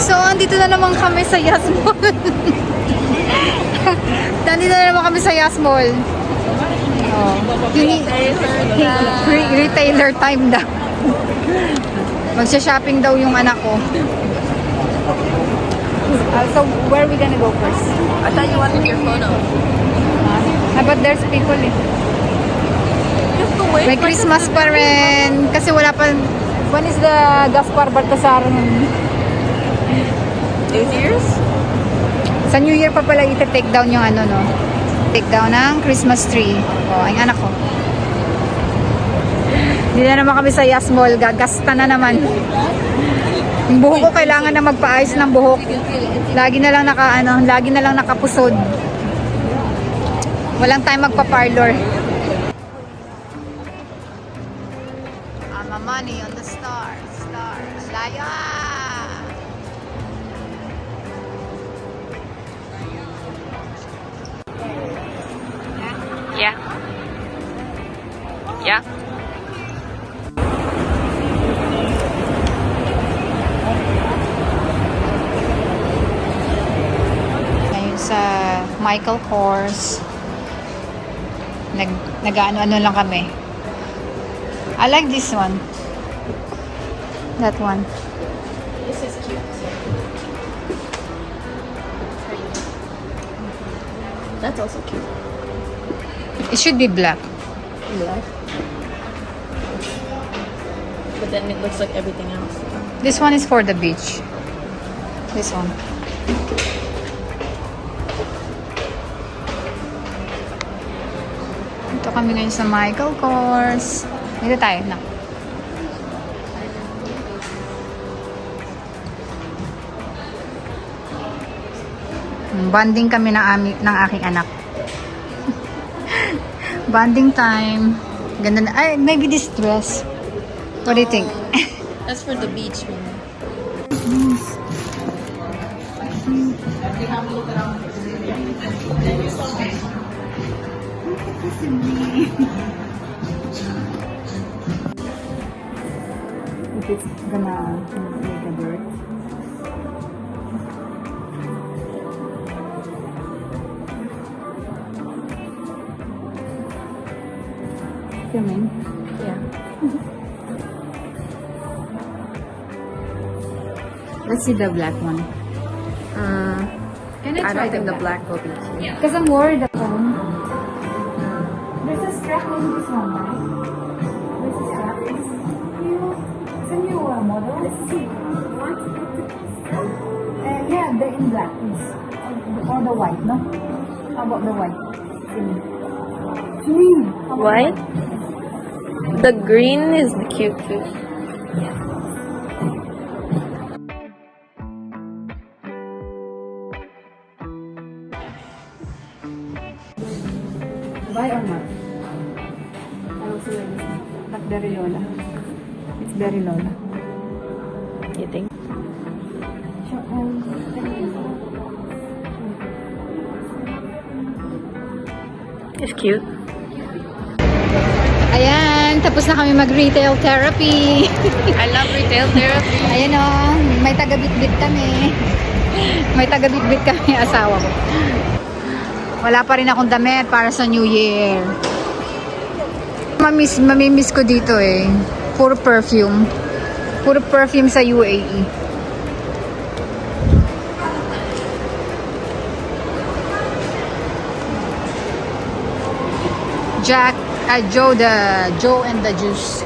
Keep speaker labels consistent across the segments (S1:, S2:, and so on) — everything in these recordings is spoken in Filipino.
S1: So, andito na naman kami sa Yas Mall. Nandito na naman kami sa Yas Mall. Oh. Retailer time daw. Magsha-shopping daw yung anak ko. So, where are we gonna go first?
S2: I thought you wanted your photo.
S1: But there's people eh.
S2: Just to wait.
S1: May Christmas pa rin. Kasi wala pa... When is the Gaspar Baltasar?
S2: New Year's?
S1: Sa New Year pa pala iti-take down yung ano, no? Take down ng Christmas tree. Oh, ang anak ko. Hindi na naman kami sa Yas Mall. Gagasta na naman. Yung buhok ko kailangan na magpaayos ng buhok. Lagi na lang nakapusod. Walang time magpa-parlor. I'm money on the stars. Laya!
S2: Yeah. Yeah.
S1: Ngayon sa Michael Kors. Nag-ano-ano lang kami. I like this one. That one.
S2: This is cute. That's also cute.
S1: It should be black.
S2: Black. But then it looks like everything else.
S1: This one is for the beach. This one. Ito kami ngayon sa Michael Kors. Dito tayo na. Bonding kami ng aking anak. Bonding time. Ganda na. Ay, maybe this dress. What do you think?
S2: That's for the beach, man.
S1: If it's gonna make a dirt. Filming?
S2: Yeah.
S1: Let's see the black one. Can
S2: I don't think the black will be cute.
S1: Because I'm worried about there's a strap on this one, right? There's a strap. It's a new model. Let's see. Yeah, the in black, please. Or the white, no? How about the white?
S2: White? The green is the cute too.
S1: Buy or not? I also like this one. But very Lola. It's very Lola.
S2: You think? It's cute.
S1: Ayan, tapos na kami mag-retail therapy.
S2: I love retail therapy.
S1: Ayan o, may taga-bitbit kami. May taga-bitbit kami, asawa ko. Wala pa rin akong damit para sa New Year. Mamimiss ko dito eh. Puro perfume. Puro perfume sa UAE. Joe and the Juice.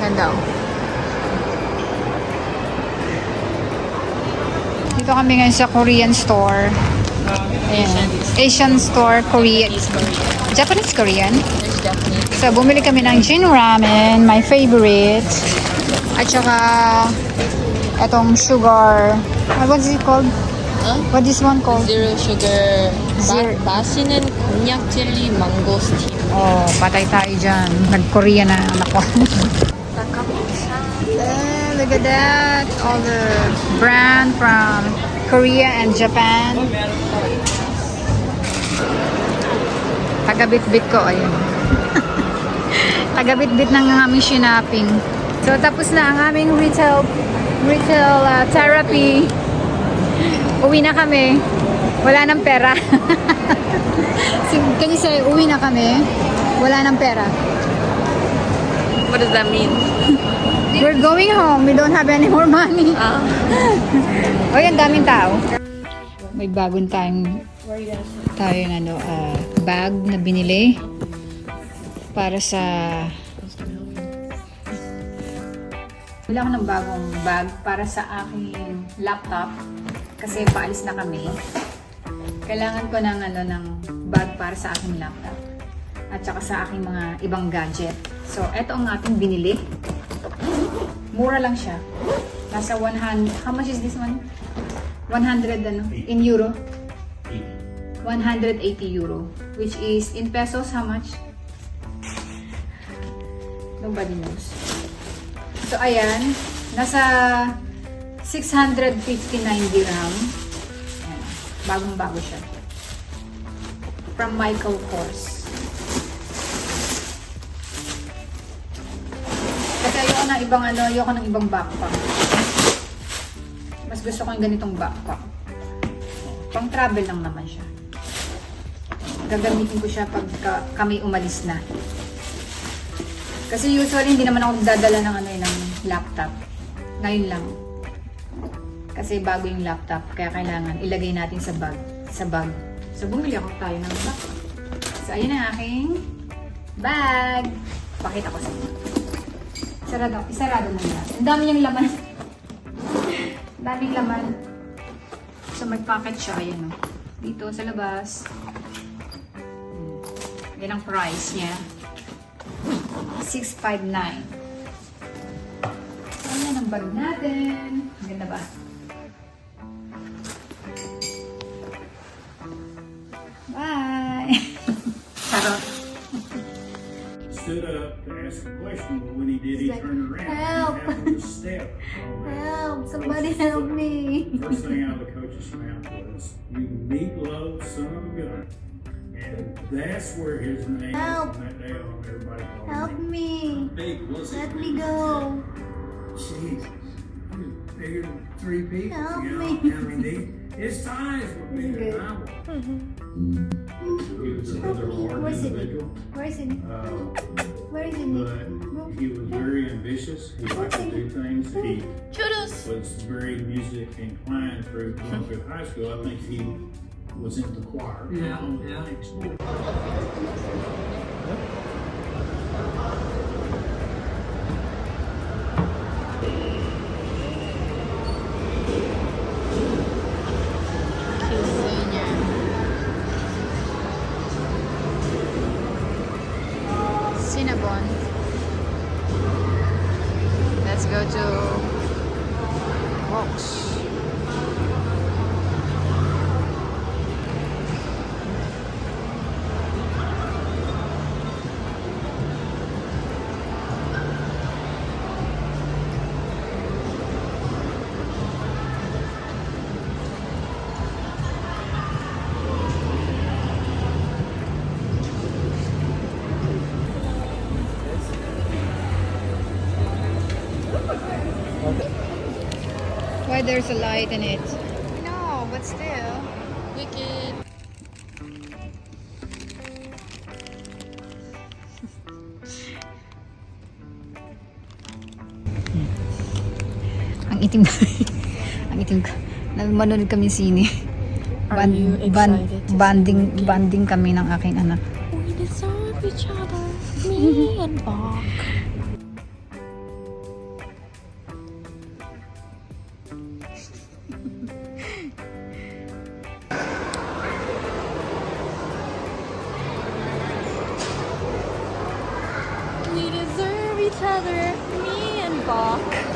S1: Ganda oh. Dito kami ngayon sa Korean store. Ayan. Asian store, Korean. Japanese Korean. So, bumili kami ng Jin Ramen, my favorite. At saka, etong sugar. What's it called?
S2: Huh?
S1: What is one called?
S2: Zero sugar.
S1: Zero.
S2: 맛있는 곤약 젤리 망고 스틱.
S1: Oh, patay tayo dyan. Nag-Korea na anak ko. Look at that. All the brand from Korea and Japan. Taga-bit-bit ko. Ayun. Taga-bit-bit ng aming shopping. So, tapos na ang aming retail therapy. Uwi na kami. Wala nang pera. Can you say, uwi na kami? Wala nang pera.
S2: What does that mean?
S1: We're going home. We don't have any more money. O yan, daming tao. May bagong bag na binili para sa... Bili ako ng bagong bag para sa aking laptop kasi paalis na kami. Kailangan ko ng bag para sa aking laptop at saka sa aking mga ibang gadget. So, eto ang ating binili. Mura lang siya. Nasa 100. How much is this one? 100 in euro? 180 euro. Which is in pesos how much? Nobody knows. So, ayan. Nasa 659 dirham. Ayan. Bagong-bago siya. From Michael Kors. Kasi ayoko ng ibang backpack. Mas gusto ko yung ganitong backpack. Pang travel lang naman siya. Gagamitin ko siya pag kami umalis na. Kasi usually hindi naman ako dadala ng laptop. Ngayon lang. Kasi bago yung laptop, kaya kailangan ilagay natin sa bag. So bumili tayo ng bag. So ayun ang aking bag. Pakita ko sa inyo. Isarado mo na. Ang dami niyang laman. Daming laman. So may pocket siya. Ayan o. Dito sa labas. Yan ang price niya. 659. Ayan ang bag natin. Ang ganda ba? Bye! Charot.
S3: Stood up to ask a question, but when he did, he turned around.
S1: "Help."
S3: And happened to step on that.
S1: Help! Somebody help me!
S3: First thing out of the coach's mouth was, "You meatloaf son of a gun." And that's where his name
S1: Help.
S3: from that day on, everybody called
S1: Help
S3: me.
S1: me!
S3: Big was it?
S1: Let me go!
S3: Jesus. You're bigger than 3 people.
S1: Help
S3: you know?
S1: me.
S3: I mean, his ties were bigger than I was. He was another large
S1: Where's it?
S3: individual.
S1: Where is it? Where is it?
S3: But he was very ambitious. He liked to do things. He
S2: Churros.
S3: was very music inclined through going through high school. I think he was in the choir.
S4: Yeah.
S1: Cinnabon. Let's go to Vox. Why there's a light in it? No, but still.
S2: Wicked.
S1: Ang itim ang itim ka. Manonood kami sine.
S2: Are you excited to
S1: Banding kami ng aking anak.
S2: We deserve each other, me and Bach. We deserve each other, me and Bach.